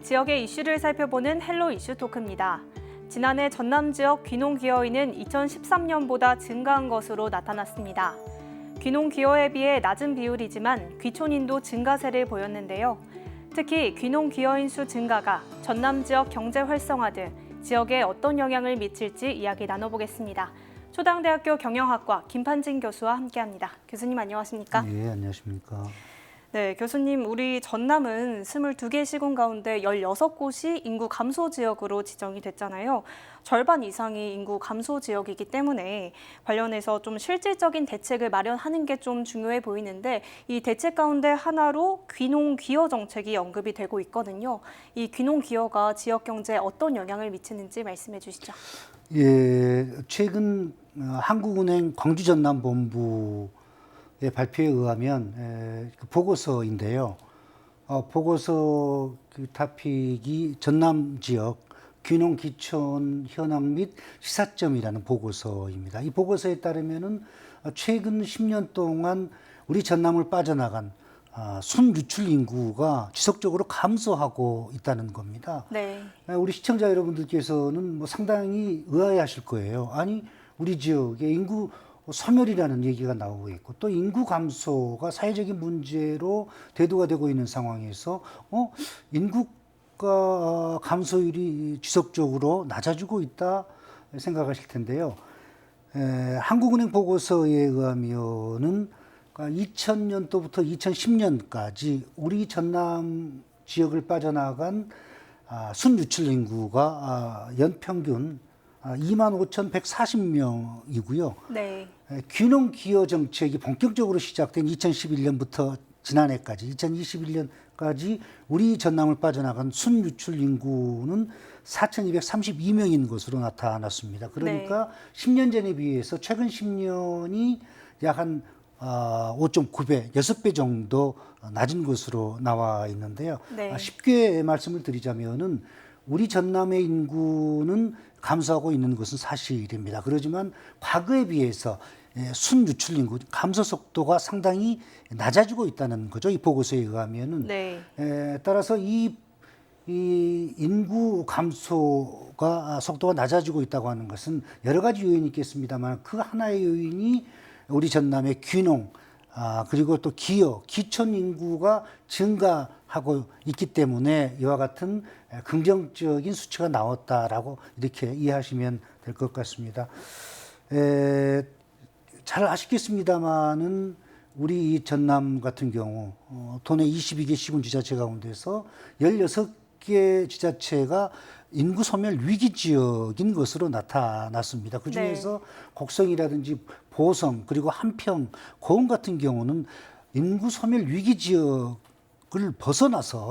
지역의 이슈를 살펴보는 헬로 이슈 토크입니다. 지난해 전남 지역 귀농 기여인은 2013년보다 증가한 것으로 나타났습니다. 귀농 기여에 비해 낮은 비율이지만 귀촌인도 증가세를 보였는데요. 특히 귀농 기여인 수 증가가 전남 지역 경제 활성화 등 지역에 어떤 영향을 미칠지 이야기 나눠보겠습니다. 초당대학교 경영학과 김판진 교수와 함께합니다. 교수님 안녕하십니까? 네, 안녕하십니까? 네, 교수님, 우리 전남은 22개 시군 가운데 16곳이 인구 감소 지역으로 지정이 됐잖아요. 절반 이상이 인구 감소 지역이기 때문에 관련해서 좀 실질적인 대책을 마련하는 게 좀 중요해 보이는데 이 대책 가운데 하나로 귀농 기여 정책이 언급이 되고 있거든요. 이 귀농 기여가 지역 경제에 어떤 영향을 미치는지 말씀해 주시죠. 예, 최근 한국은행 광주전남본부 발표에 의하면 그 보고서인데요. 보고서 그 토픽이 전남 지역 귀농 기촌 현황 및 시사점이라는 보고서입니다. 이 보고서에 따르면은 최근 10년 동안 우리 전남을 빠져나간 순유출 인구가 지속적으로 감소하고 있다는 겁니다. 네. 우리 시청자 여러분들께서는 뭐 상당히 의아해하실 거예요. 아니 우리 지역의 인구 소멸이라는 얘기가 나오고 있고 또 인구 감소가 사회적인 문제로 대두가 되고 있는 상황에서 인구가 감소율이 지속적으로 낮아지고 있다 생각하실 텐데요. 한국은행 보고서에 의하면은 2000년도부터 2010년까지 우리 전남 지역을 빠져나간 순유출 인구가 연평균 25,140명이고요. 네. 귀농 기여 정책이 본격적으로 시작된 2011년부터 지난해까지 2021년까지 우리 전남을 빠져나간 순유출 인구는 4,232명인 것으로 나타났습니다. 그러니까 10년 전에 비해서 최근 10년이 약 한 5.9배, 6배 정도 낮은 것으로 나와 있는데요. 네. 쉽게 말씀을 드리자면은 우리 전남의 인구는 감소하고 있는 것은 사실입니다. 그렇지만 과거에 비해서 순유출 인구 감소 속도가 상당히 낮아지고 있다는 거죠. 이 보고서에 의하면은. 네. 따라서 이 인구 감소가 속도가 낮아지고 있다고 하는 것은 여러 가지 요인이 있겠습니다만 그 하나의 요인이 우리 전남의 귀농 그리고 또 기여, 기촌 인구가 증가하고 있기 때문에 이와 같은 긍정적인 수치가 나왔다라고 이렇게 이해하시면 될 것 같습니다. 잘 아시겠습니다만은 우리 이 전남 같은 경우 도내 22개 시군 지자체 가운데서 16개 지자체가 인구 소멸 위기 지역인 것으로 나타났습니다. 그 중에서 네. 곡성이라든지 보성 그리고 한평, 고흥 같은 경우는 인구 소멸 위기 지역을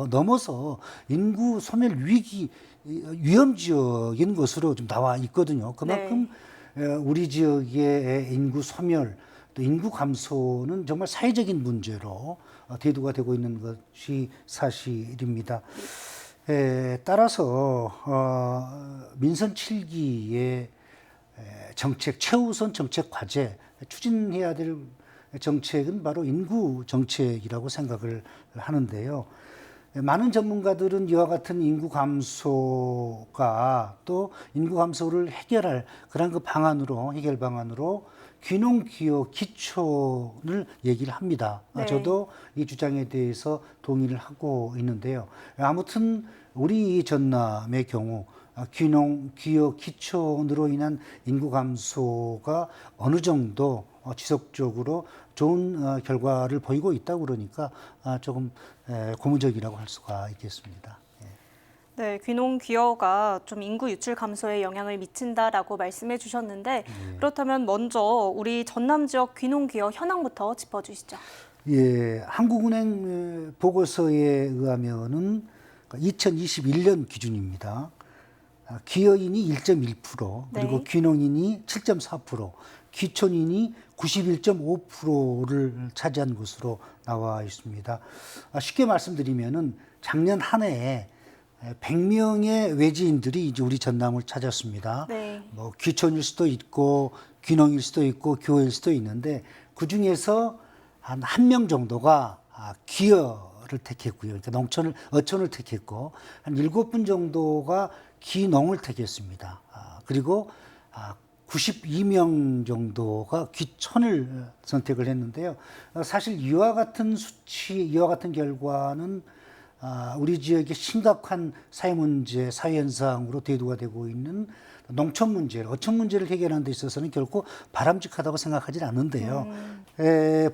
넘어서 인구 소멸 위기 위험 지역인 것으로 좀 나와 있거든요. 그만큼 네. 우리 지역의 인구 소멸 또 인구 감소는 정말 사회적인 문제로 대두가 되고 있는 것이 사실입니다. 따라서 민선 7기의 정책, 최우선 정책 과제, 추진해야 될 정책은 바로 인구 정책이라고 생각을 하는데요. 많은 전문가들은 이와 같은 인구 감소가 또 인구 감소를 해결할 그런 그 해결 방안으로 귀농 기여 기촌을 얘기를 합니다. 네. 저도 이 주장에 대해서 동의를 하고 있는데요. 아무튼 우리 전남의 경우 귀농 기여 기촌으로 인한 인구 감소가 어느 정도 지속적으로 좋은 결과를 보이고 있다고 그러니까 조금 고무적이라고 할 수가 있겠습니다. 네, 귀농 기여가 좀 인구 유출 감소에 영향을 미친다라고 말씀해 주셨는데 그렇다면 먼저 우리 전남 지역 귀농 기여 현황부터 짚어주시죠. 예, 한국은행 보고서에 의하면은 2021년 기준입니다. 기여인이 1.1%, 그리고 네. 귀농인이 7.4%, 귀촌인이 91.5%를 차지한 것으로 나와 있습니다. 쉽게 말씀드리면은 작년 한 해에 100명의 외지인들이 이제 우리 전남을 찾았습니다. 네. 뭐 귀촌일 수도 있고 귀농일 수도 있고 교일 수도 있는데 그 중에서 한 1명 정도가 기여를 택했고요. 그러니까 어촌을 택했고 한 7분 정도가 귀농을 택했습니다. 그리고 92명 정도가 귀촌을 선택을 했는데요. 사실 이와 같은 결과는 우리 지역의 심각한 사회 문제, 사회 현상으로 대두가 되고 있는 농촌 문제, 어촌 문제를 해결하는 데 있어서는 결코 바람직하다고 생각하지 않는데요.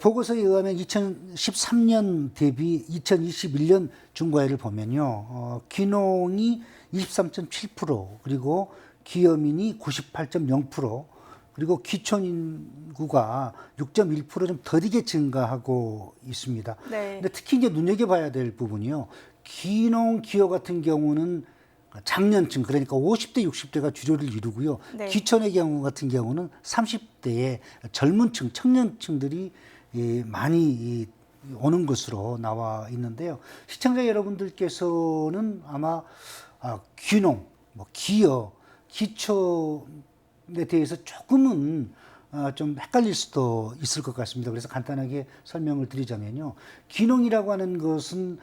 보고서에 의하면 2013년 대비 2021년 중과율을 보면요. 귀농이 23.7%, 그리고 기여민이 98.0%, 그리고 귀촌 인구가 6.1%좀 더디게 증가하고 있습니다. 네. 근데 특히 이제 눈여겨봐야 될 부분이요. 귀농 기여 같은 경우는 장년층, 그러니까 50대, 60대가 주류를 이루고요. 네. 귀촌의 경우 같은 경우는 30대의 젊은 층, 청년층들이 많이 오는 것으로 나와 있는데요. 시청자 여러분들께서는 아마 귀농, 기여, 귀촌에 대해서 조금은 좀 헷갈릴 수도 있을 것 같습니다. 그래서 간단하게 설명을 드리자면요. 귀농이라고 하는 것은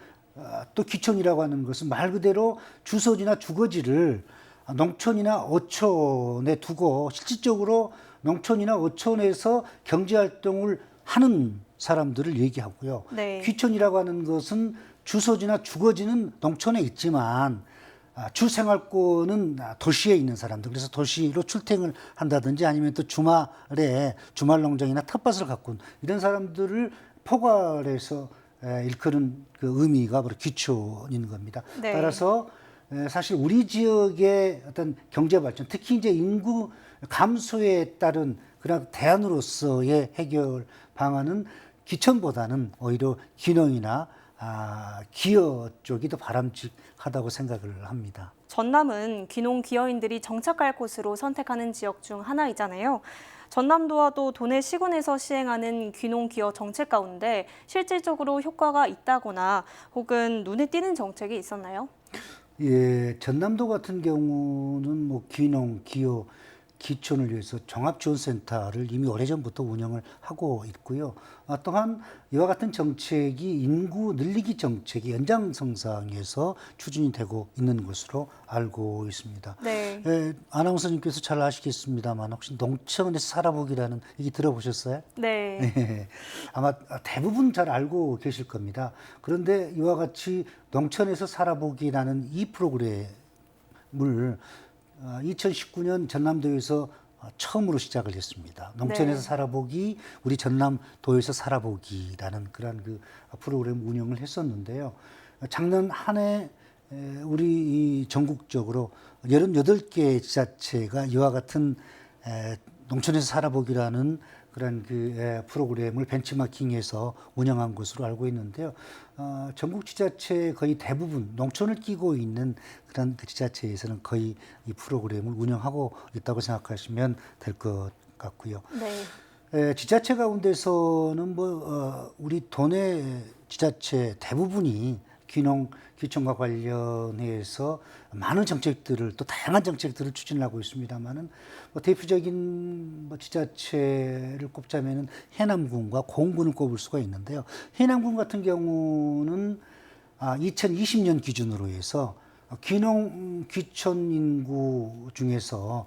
또 귀촌이라고 하는 것은 말 그대로 주소지나 주거지를 농촌이나 어촌에 두고 실질적으로 농촌이나 어촌에서 경제활동을 하는 사람들을 얘기하고요. 네. 귀촌이라고 하는 것은 주소지나 주거지는 농촌에 있지만 주 생활권은 도시에 있는 사람들, 그래서 도시로 출퇴근을 한다든지 아니면 또 주말에 주말 농장이나 텃밭을 가꾼 이런 사람들을 포괄해서 일컫는 그 의미가 바로 귀촌인 겁니다. 네. 따라서 사실 우리 지역의 어떤 경제 발전, 특히 이제 인구 감소에 따른 그런 대안으로서의 해결 방안은 귀촌보다는 오히려 귀농이나 기여 쪽이 더 바람직하다고 생각을 합니다. 전남은 귀농 기여인들이 정착할 곳으로 선택하는 지역 중 하나이잖아요. 전남도와도 도내 시군에서 시행하는 귀농 기여 정책 가운데 실질적으로 효과가 있다거나 혹은 눈에 띄는 정책이 있었나요? 예, 전남도 같은 경우는 귀농, 기여, 귀촌을 위해서 종합지원센터를 이미 오래전부터 운영을 하고 있고요. 또한 이와 같은 정책이 인구 늘리기 정책이 연장선상에서 추진이 되고 있는 것으로 알고 있습니다. 네. 아나운서님께서 잘 아시겠습니다만 혹시 농촌에서 살아보기라는 얘기 들어보셨어요? 네. 네. 아마 대부분 잘 알고 계실 겁니다. 그런데 이와 같이 농촌에서 살아보기라는 이 프로그램을 2019년 전남도에서 처음으로 시작을 했습니다. 농촌에서 네. 살아보기, 우리 전남도에서 살아보기라는 그런 그 프로그램 운영을 했었는데요. 작년 한 해 우리 전국적으로 38개 지자체가 이와 같은 농촌에서 살아보기라는 그런 그 프로그램을 벤치마킹해서 운영한 것으로 알고 있는데요. 전국 지자체 거의 대부분 농촌을 끼고 있는 그런 그 지자체에서는 거의 이 프로그램을 운영하고 있다고 생각하시면 될 것 같고요. 네. 지자체 가운데서는 우리 도내 지자체 대부분이 귀촌과 관련해서 많은 정책들을 또 다양한 정책들을 추진하고 있습니다만은 대표적인 지자체를 꼽자면은 해남군과 공군을 꼽을 수가 있는데요. 해남군 같은 경우는 2020년 기준으로 해서 귀촌 인구 중에서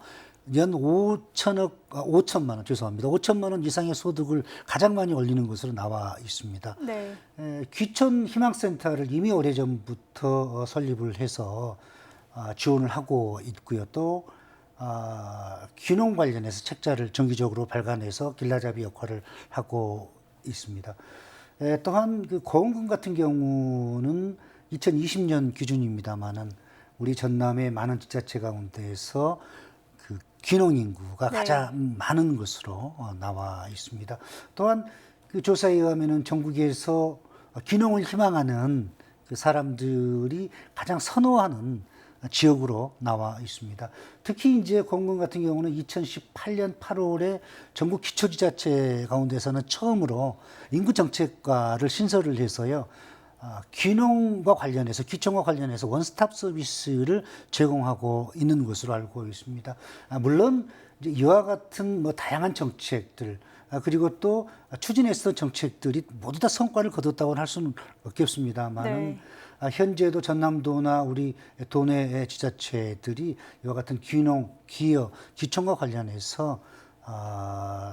연 5천만 원, 죄송합니다. 5천만 원 이상의 소득을 가장 많이 올리는 것으로 나와 있습니다. 네. 귀촌 희망센터를 이미 오래전부터 설립을 해서 지원을 하고 있고요. 또 귀농 관련해서 책자를 정기적으로 발간해서 길라잡이 역할을 하고 있습니다. 또한 그 고흥군 같은 경우는 2020년 기준입니다만은 우리 전남의 많은 지자체 가운데에서 그 귀농 인구가 네. 가장 많은 것으로 나와 있습니다. 또한 그 조사에 의하면은 전국에서 귀농을 희망하는 그 사람들이 가장 선호하는 지역으로 나와 있습니다. 특히 이제 공군 같은 경우는 2018년 8월에 전국 기초지자체 가운데서는 처음으로 인구정책과를 신설을 해서요. 귀농과 관련해서 귀촌과 관련해서 원스톱 서비스를 제공하고 있는 것으로 알고 있습니다. 물론 이제 이와 같은 다양한 정책들 그리고 또 추진했던 정책들이 모두 다 성과를 거뒀다고는 할 수는 없겠습니다만은 네. 현재도 전남도나 우리 도내 지자체들이 이와 같은 귀농, 기여, 기촌과 관련해서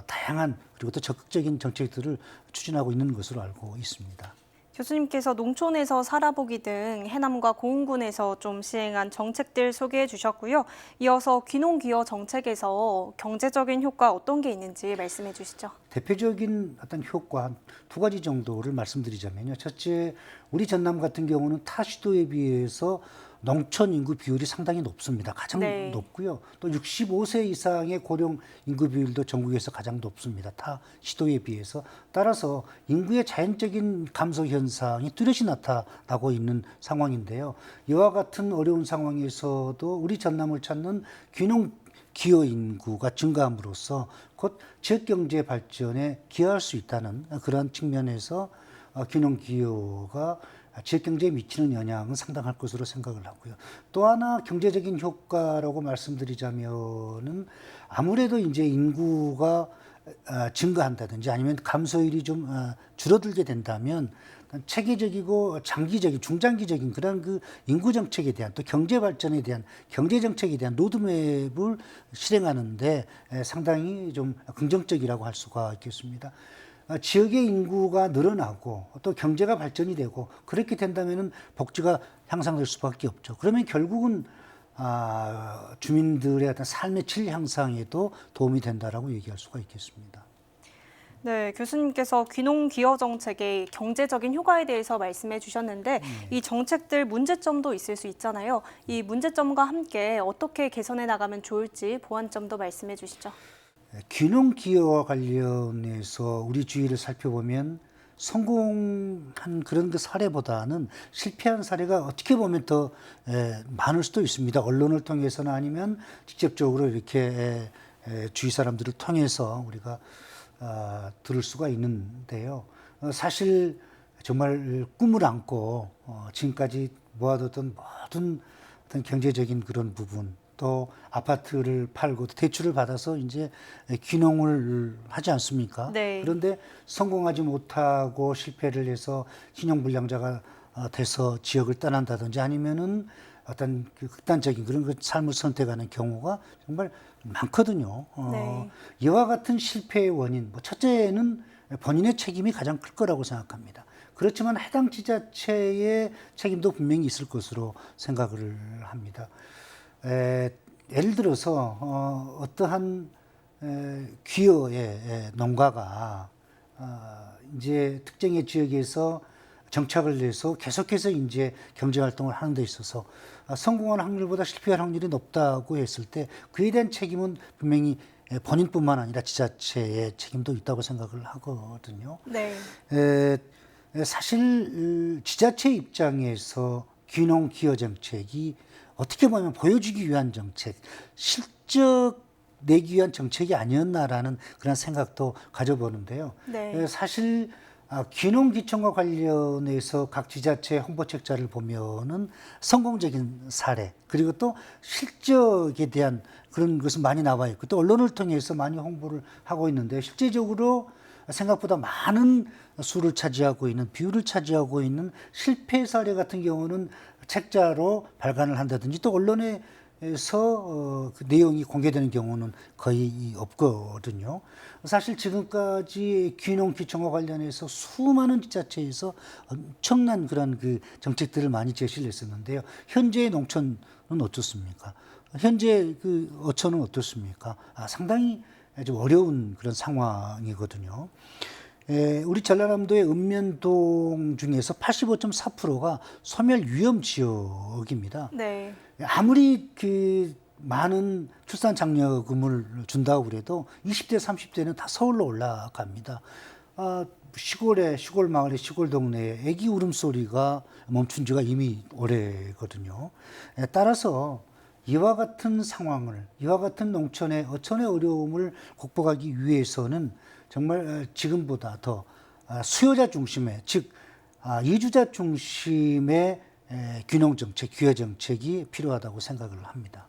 다양한 그리고 또 적극적인 정책들을 추진하고 있는 것으로 알고 있습니다. 교수님께서 농촌에서 살아보기 등 해남과 고흥군에서 좀 시행한 정책들 소개해 주셨고요. 이어서 귀농기여 정책에서 경제적인 효과 어떤 게 있는지 말씀해 주시죠. 대표적인 어떤 효과 한 두 가지 정도를 말씀드리자면요. 첫째, 우리 전남 같은 경우는 타 시도에 비해서 농촌 인구 비율이 상당히 높습니다. 가장 네. 높고요. 또 65세 이상의 고령 인구 비율도 전국에서 가장 높습니다. 타 시도에 비해서. 따라서 인구의 자연적인 감소 현상이 뚜렷이 나타나고 있는 상황인데요. 이와 같은 어려운 상황에서도 우리 전남을 찾는 귀농 기여 인구가 증가함으로써 곧 지역 경제 발전에 기여할 수 있다는 그런 측면에서 귀농 기여가 지역 경제에 미치는 영향은 상당할 것으로 생각을 하고요. 또 하나 경제적인 효과라고 말씀드리자면은 아무래도 이제 인구가 증가한다든지 아니면 감소율이 좀 줄어들게 된다면 체계적이고 장기적인 중장기적인 그런 그 인구 정책에 대한 또 경제 발전에 대한 경제 정책에 대한 로드맵을 실행하는데 상당히 좀 긍정적이라고 할 수가 있겠습니다. 지역의 인구가 늘어나고 또 경제가 발전이 되고 그렇게 된다면은 복지가 향상될 수밖에 없죠. 그러면 결국은 주민들의 어떤 삶의 질 향상에도 도움이 된다라고 얘기할 수가 있겠습니다. 네, 교수님께서 귀농 기여 정책의 경제적인 효과에 대해서 말씀해 주셨는데 이 정책들 문제점도 있을 수 있잖아요. 이 문제점과 함께 어떻게 개선해 나가면 좋을지 보완점도 말씀해 주시죠. 귀농 기여와 관련해서 우리 주위를 살펴보면 성공한 그런 그 사례보다는 실패한 사례가 어떻게 보면 더 많을 수도 있습니다. 언론을 통해서나 아니면 직접적으로 이렇게 주위 사람들을 통해서 우리가 들을 수가 있는데요. 사실 정말 꿈을 안고 지금까지 모아뒀던 모든 어떤 경제적인 그런 부분 또 아파트를 팔고 대출을 받아서 이제 귀농을 하지 않습니까? 네. 그런데 성공하지 못하고 실패를 해서 신용불량자가 돼서 지역을 떠난다든지 아니면은 어떤 그 극단적인 그런 그 삶을 선택하는 경우가 정말 많거든요. 네. 이와 같은 실패의 원인, 뭐 첫째는 본인의 책임이 가장 클 거라고 생각합니다. 그렇지만 해당 지자체의 책임도 분명히 있을 것으로 생각을 합니다. 예를 들어서 어떠한 기여의 농가가 이제 특정의 지역에서 정착을 해서 계속해서 이제 경제 활동을 하는 데 있어서 성공할 확률보다 실패할 확률이 높다고 했을 때 그에 대한 책임은 분명히 본인뿐만 아니라 지자체의 책임도 있다고 생각을 하거든요. 네. 사실 지자체 입장에서 귀농 기여 정책이 어떻게 보면 보여주기 위한 정책, 실적 내기 위한 정책이 아니었나라는 그런 생각도 가져보는데요. 네. 사실 귀농귀촌과 관련해서 각 지자체 홍보책자를 보면은 성공적인 사례 그리고 또 실적에 대한 그런 것은 많이 나와 있고 또 언론을 통해서 많이 홍보를 하고 있는데 실제적으로 생각보다 많은 수를 차지하고 있는 비율을 차지하고 있는 실패 사례 같은 경우는 책자로 발간을 한다든지 또 언론에서 그 내용이 공개되는 경우는 거의 없거든요. 사실 지금까지 귀농귀촌과 관련해서 수많은 지자체에서 엄청난 그런 그 정책들을 많이 제시를 했었는데요. 현재의 농촌은 어떻습니까? 현재 그 어촌은 어떻습니까? 상당히 좀 어려운 그런 상황이거든요. 우리 전라남도의 읍면동 중에서 85.4%가 소멸 위험 지역입니다. 네. 아무리 그 많은 출산 장려금을 준다고 그래도 20대, 30대는 다 서울로 올라갑니다. 시골에, 시골 마을에, 시골 동네에 애기 울음소리가 멈춘 지가 이미 오래거든요. 따라서 이와 같은 상황을, 이와 같은 농촌의 어촌의 어려움을 극복하기 위해서는 정말 지금보다 더 수요자 중심의, 즉 이주자 중심의 귀농 정책, 귀여 정책이 필요하다고 생각을 합니다.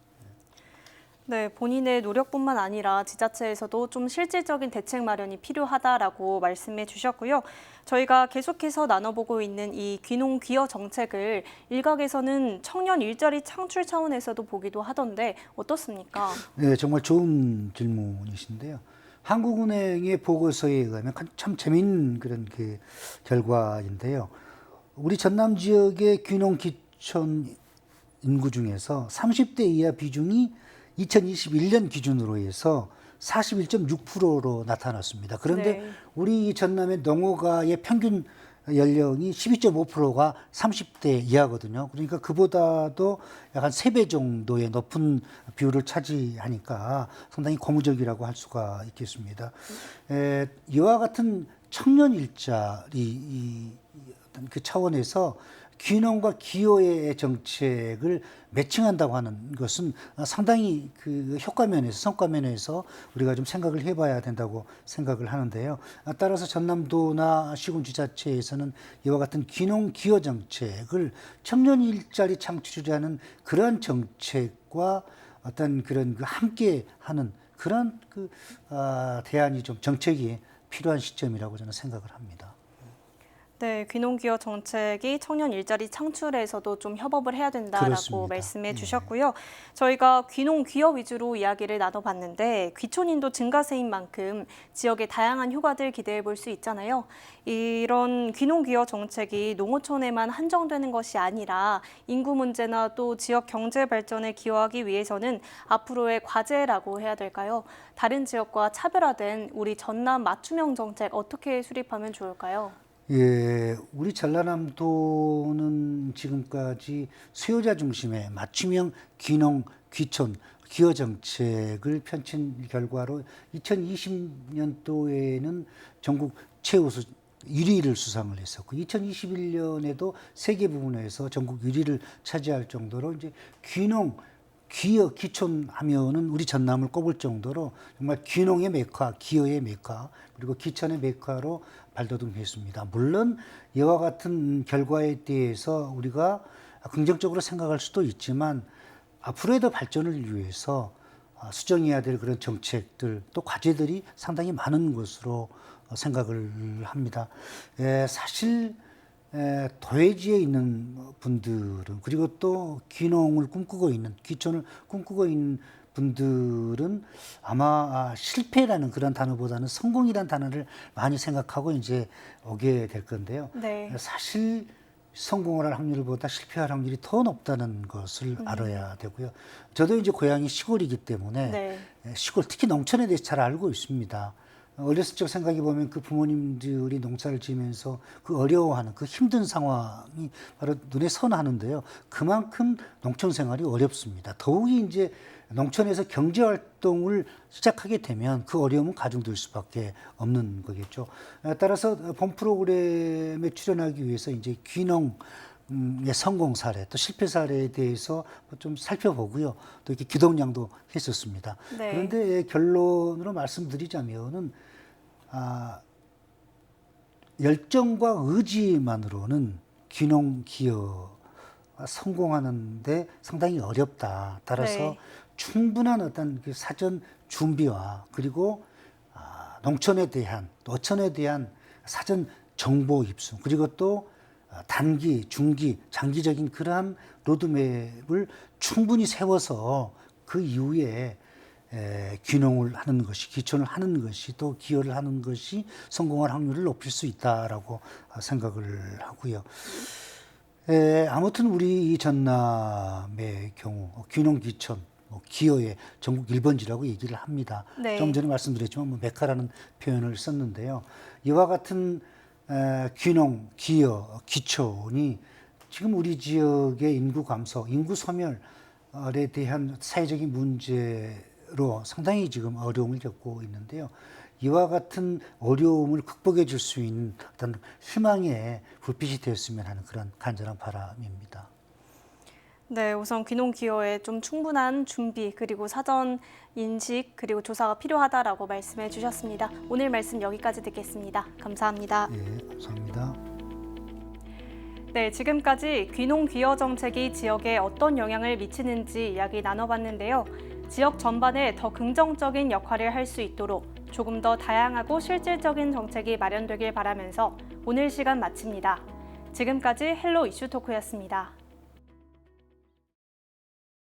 네, 본인의 노력뿐만 아니라 지자체에서도 좀 실질적인 대책 마련이 필요하다라고 말씀해 주셨고요. 저희가 계속해서 나눠보고 있는 이 귀농 귀여 정책을 일각에서는 청년 일자리 창출 차원에서도 보기도 하던데 어떻습니까? 네, 정말 좋은 질문이신데요. 한국은행의 보고서에 의하면 참 재미있는 그런 그 결과인데요. 우리 전남 지역의 귀농 귀촌 인구 중에서 30대 이하 비중이 2021년 기준으로 해서 41.6%로 나타났습니다. 그런데 네. 우리 전남의 농어가의 평균 연령이 12.5%가 30대 이하거든요. 그러니까 그보다도 약간 3배 정도의 높은 비율을 차지하니까 상당히 고무적이라고 할 수가 있겠습니다. 이와 같은 청년 일자리 어떤 그 차원에서 귀농과 기여의 정책을 매칭한다고 하는 것은 상당히 그 효과 면에서 성과 면에서 우리가 좀 생각을 해봐야 된다고 생각을 하는데요. 따라서 전남도나 시군지자체에서는 이와 같은 귀농 기여 정책을 청년 일자리 창출이라는 그러한 정책과 어떤 그런 그 함께하는 그런 그 대안이 좀 정책이 필요한 시점이라고 저는 생각을 합니다. 네, 귀농기여 정책이 청년 일자리 창출에서도 좀 협업을 해야 된다라고 그렇습니다. 말씀해 예. 주셨고요. 저희가 귀농기여 위주로 이야기를 나눠봤는데 귀촌인도 증가세인 만큼 지역의 다양한 효과들 기대해 볼 수 있잖아요. 이런 귀농기여 정책이 농어촌에만 한정되는 것이 아니라 인구 문제나 또 지역 경제 발전에 기여하기 위해서는 앞으로의 과제라고 해야 될까요? 다른 지역과 차별화된 우리 전남 맞춤형 정책 어떻게 수립하면 좋을까요? 예, 우리 전라남도는 지금까지 수요자 중심의 맞춤형 귀농, 귀촌, 기여 정책을 펼친 결과로 2020년도에는 전국 최우수 1위를 수상을 했었고 2021년에도 세계 부문에서 전국 1위를 차지할 정도로 이제 귀농, 기여, 귀촌 하면은 우리 전남을 꼽을 정도로 정말 귀농의 메카, 기여의 메카, 그리고 귀촌의 메카로 발돋움했습니다. 물론 이와 같은 결과에 대해서 우리가 긍정적으로 생각할 수도 있지만 앞으로의 더 발전을 위해서 수정해야 될 그런 정책들 또 과제들이 상당히 많은 것으로 생각을 합니다. 사실 도회지에 있는 분들은 그리고 또 귀농을 꿈꾸고 있는 귀촌을 꿈꾸고 있는 분들은 아마 실패라는 그런 단어보다는 성공이라는 단어를 많이 생각하고 이제 오게 될 건데요. 네. 사실 성공을 할 확률보다 실패할 확률이 더 높다는 것을 알아야 되고요. 저도 이제 고향이 시골이기 때문에 네. 시골 특히 농촌에 대해서 잘 알고 있습니다. 어렸을 적 생각해 보면 그 부모님들이 농사를 지으면서 그 어려워하는 그 힘든 상황이 바로 눈에 선하는데요. 그만큼 농촌 생활이 어렵습니다. 더욱이 이제 농촌에서 경제 활동을 시작하게 되면 그 어려움은 가중될 수밖에 없는 거겠죠. 따라서 본 프로그램에 출연하기 위해서 이제 귀농의 성공 사례 또 실패 사례에 대해서 좀 살펴보고요. 또 이렇게 기동량도 했었습니다. 네. 그런데 결론으로 말씀드리자면은 열정과 의지만으로는 귀농 기여가 성공하는데 상당히 어렵다. 따라서 네. 충분한 어떤 그 사전 준비와 그리고 농촌에 대한 어촌에 대한 사전 정보 입수 그리고 또 단기, 중기, 장기적인 그러한 로드맵을 충분히 세워서 그 이후에 귀농을 하는 것이, 귀촌을 하는 것이 또 기여를 하는 것이 성공할 확률을 높일 수 있다라고 생각을 하고요. 아무튼 우리 이 전남의 경우 귀농, 귀촌, 기여의 전국 1번지라고 얘기를 합니다. 네. 좀 전에 말씀드렸지만 메카라는 표현을 썼는데요. 이와 같은 귀농, 기여, 귀촌이 지금 우리 지역의 인구 감소, 인구 소멸에 대한 사회적인 문제로 상당히 지금 어려움을 겪고 있는데요. 이와 같은 어려움을 극복해 줄 수 있는 어떤 희망의 불빛이 되었으면 하는 그런 간절한 바람입니다. 네, 우선 귀농 기여에 좀 충분한 준비 그리고 사전 인식 그리고 조사가 필요하다라고 말씀해 주셨습니다. 오늘 말씀 여기까지 듣겠습니다. 감사합니다. 예, 감사합니다. 네, 지금까지 귀농 귀여 정책이 지역에 어떤 영향을 미치는지 이야기 나눠봤는데요. 지역 전반에 더 긍정적인 역할을 할 수 있도록 조금 더 다양하고 실질적인 정책이 마련되길 바라면서 오늘 시간 마칩니다. 지금까지 헬로 이슈 토크였습니다.